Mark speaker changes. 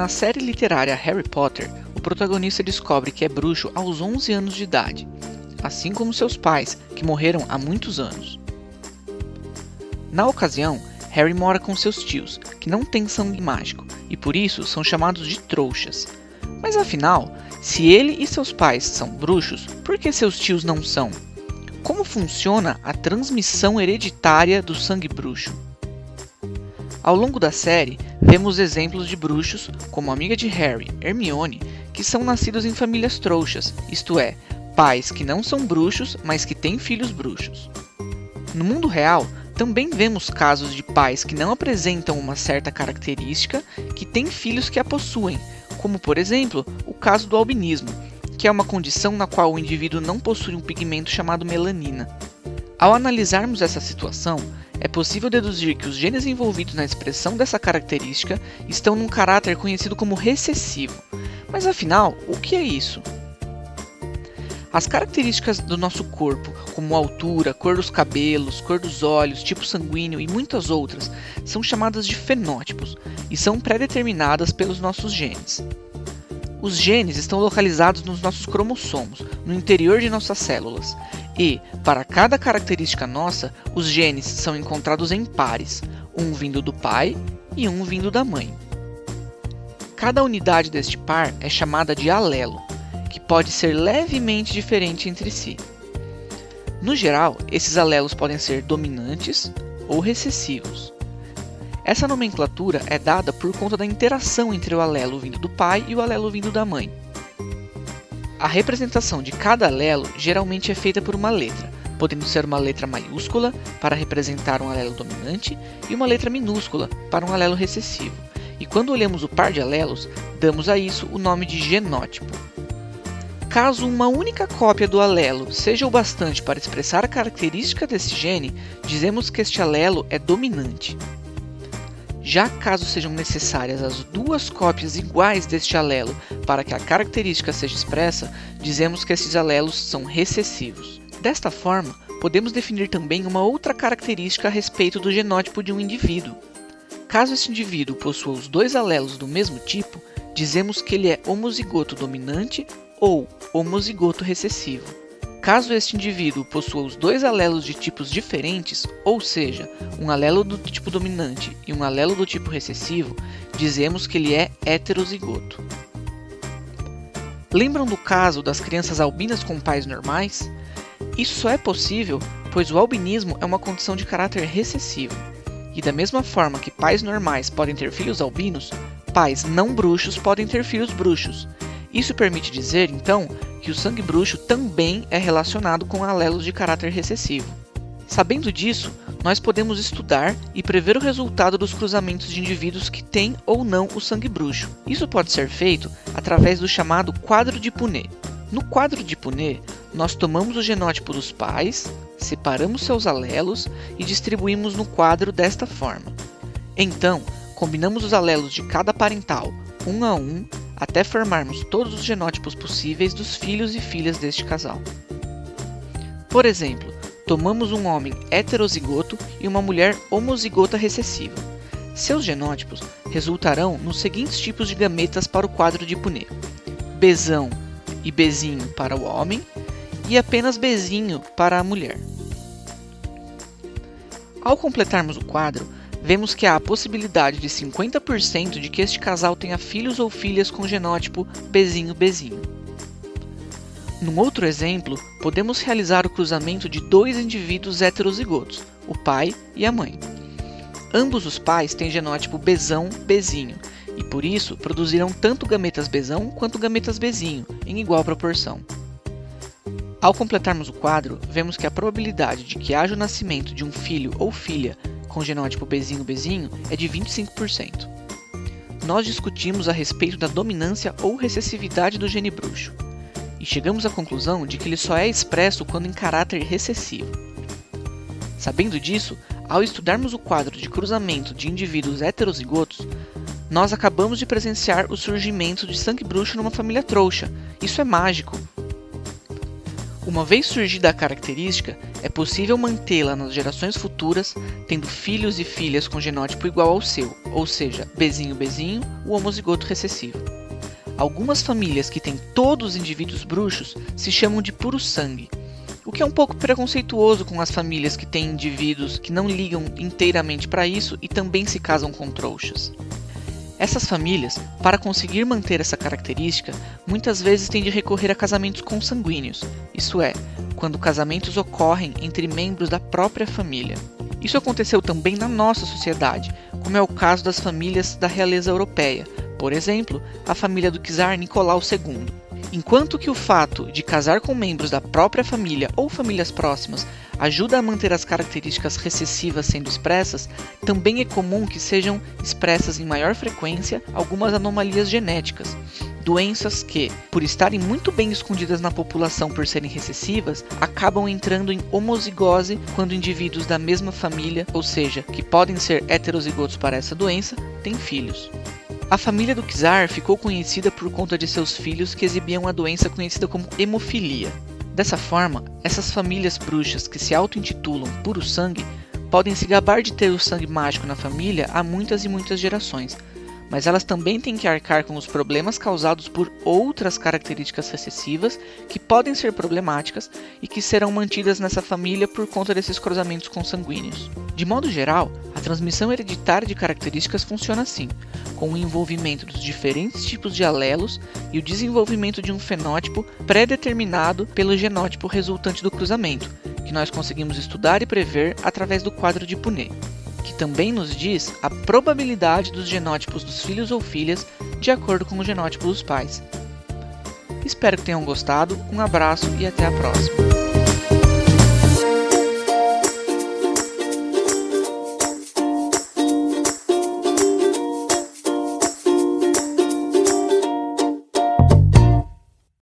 Speaker 1: Na série literária Harry Potter, o protagonista descobre que é bruxo aos 11 anos de idade, assim como seus pais, que morreram há muitos anos. Na ocasião, Harry mora com seus tios, que não têm sangue mágico, e por isso são chamados de trouxas. Mas afinal, se ele e seus pais são bruxos, por que seus tios não são? Como funciona a transmissão hereditária do sangue bruxo? Ao longo da série, vemos exemplos de bruxos, como a amiga de Harry, Hermione, que são nascidos em famílias trouxas, isto é, pais que não são bruxos, mas que têm filhos bruxos. No mundo real, também vemos casos de pais que não apresentam uma certa característica que têm filhos que a possuem, como por exemplo, o caso do albinismo, que é uma condição na qual o indivíduo não possui um pigmento chamado melanina. Ao analisarmos essa situação, é possível deduzir que os genes envolvidos na expressão dessa característica estão num caráter conhecido como recessivo. Mas afinal, o que é isso? As características do nosso corpo, como altura, cor dos cabelos, cor dos olhos, tipo sanguíneo e muitas outras, são chamadas de fenótipos e são pré-determinadas pelos nossos genes. Os genes estão localizados nos nossos cromossomos, no interior de nossas células, e, para cada característica nossa, os genes são encontrados em pares, um vindo do pai e um vindo da mãe. Cada unidade deste par é chamada de alelo, que pode ser levemente diferente entre si. No geral, esses alelos podem ser dominantes ou recessivos. Essa nomenclatura é dada por conta da interação entre o alelo vindo do pai e o alelo vindo da mãe. A representação de cada alelo geralmente é feita por uma letra, podendo ser uma letra maiúscula para representar um alelo dominante e uma letra minúscula para um alelo recessivo. E quando olhamos o par de alelos, damos a isso o nome de genótipo. Caso uma única cópia do alelo seja o bastante para expressar a característica desse gene, dizemos que este alelo é dominante. Já caso sejam necessárias as duas cópias iguais deste alelo para que a característica seja expressa, dizemos que esses alelos são recessivos. Desta forma, podemos definir também uma outra característica a respeito do genótipo de um indivíduo. Caso este indivíduo possua os dois alelos do mesmo tipo, dizemos que ele é homozigoto dominante ou homozigoto recessivo. Caso este indivíduo possua os dois alelos de tipos diferentes, ou seja, um alelo do tipo dominante e um alelo do tipo recessivo, dizemos que ele é heterozigoto. Lembram do caso das crianças albinas com pais normais? Isso só é possível pois o albinismo é uma condição de caráter recessivo. E da mesma forma que pais normais podem ter filhos albinos, pais não bruxos podem ter filhos bruxos. Isso permite dizer, então, que o sangue bruxo também é relacionado com alelos de caráter recessivo. Sabendo disso, nós podemos estudar e prever o resultado dos cruzamentos de indivíduos que têm ou não o sangue bruxo. Isso pode ser feito através do chamado quadro de Punnett. No quadro de Punnett, nós tomamos o genótipo dos pais, separamos seus alelos e distribuímos no quadro desta forma. Então, combinamos os alelos de cada parental, um a um, até formarmos todos os genótipos possíveis dos filhos e filhas deste casal. Por exemplo, tomamos um homem heterozigoto e uma mulher homozigota recessiva. Seus genótipos resultarão nos seguintes tipos de gametas para o quadro de Punnett: Bzão e Bzinho para o homem e apenas Bzinho para a mulher. Ao completarmos o quadro, vemos que há a possibilidade de 50% de que este casal tenha filhos ou filhas com genótipo Bzinho-Bzinho. Num outro exemplo, podemos realizar o cruzamento de dois indivíduos heterozigotos, o pai e a mãe. Ambos os pais têm genótipo Bzão-Bzinho, e por isso produzirão tanto gametas Bzão quanto gametas Bzinho, em igual proporção. Ao completarmos o quadro, vemos que a probabilidade de que haja o nascimento de um filho ou filha com genótipo Bzinho-Bzinho é de 25%. Nós discutimos a respeito da dominância ou recessividade do gene bruxo, e chegamos à conclusão de que ele só é expresso quando em caráter recessivo. Sabendo disso, ao estudarmos o quadro de cruzamento de indivíduos heterozigotos, nós acabamos de presenciar o surgimento de sangue bruxo numa família trouxa. Isso é mágico! Uma vez surgida a característica, é possível mantê-la nas gerações futuras, tendo filhos e filhas com genótipo igual ao seu, ou seja, Bzinho, o homozigoto recessivo. Algumas famílias que têm todos os indivíduos bruxos se chamam de puro sangue, o que é um pouco preconceituoso com as famílias que têm indivíduos que não ligam inteiramente para isso e também se casam com trouxas. Essas famílias, para conseguir manter essa característica, muitas vezes têm de recorrer a casamentos consanguíneos, isto é, quando casamentos ocorrem entre membros da própria família. Isso aconteceu também na nossa sociedade, como é o caso das famílias da realeza europeia, por exemplo, a família do czar Nicolau II. Enquanto que o fato de casar com membros da própria família ou famílias próximas ajuda a manter as características recessivas sendo expressas, também é comum que sejam expressas em maior frequência algumas anomalias genéticas, doenças que, por estarem muito bem escondidas na população por serem recessivas, acabam entrando em homozigose quando indivíduos da mesma família, ou seja, que podem ser heterozigotos para essa doença, têm filhos. A família do czar ficou conhecida por conta de seus filhos que exibiam a doença conhecida como hemofilia. Dessa forma, essas famílias bruxas que se auto-intitulam puro sangue podem se gabar de ter o sangue mágico na família há muitas e muitas gerações, mas elas também têm que arcar com os problemas causados por outras características recessivas que podem ser problemáticas e que serão mantidas nessa família por conta desses cruzamentos consanguíneos. De modo geral, a transmissão hereditária de características funciona assim, com o envolvimento dos diferentes tipos de alelos e o desenvolvimento de um fenótipo pré-determinado pelo genótipo resultante do cruzamento, que nós conseguimos estudar e prever através do quadro de Punnett, que também nos diz a probabilidade dos genótipos dos filhos ou filhas de acordo com o genótipo dos pais. Espero que tenham gostado, um abraço e até a próxima!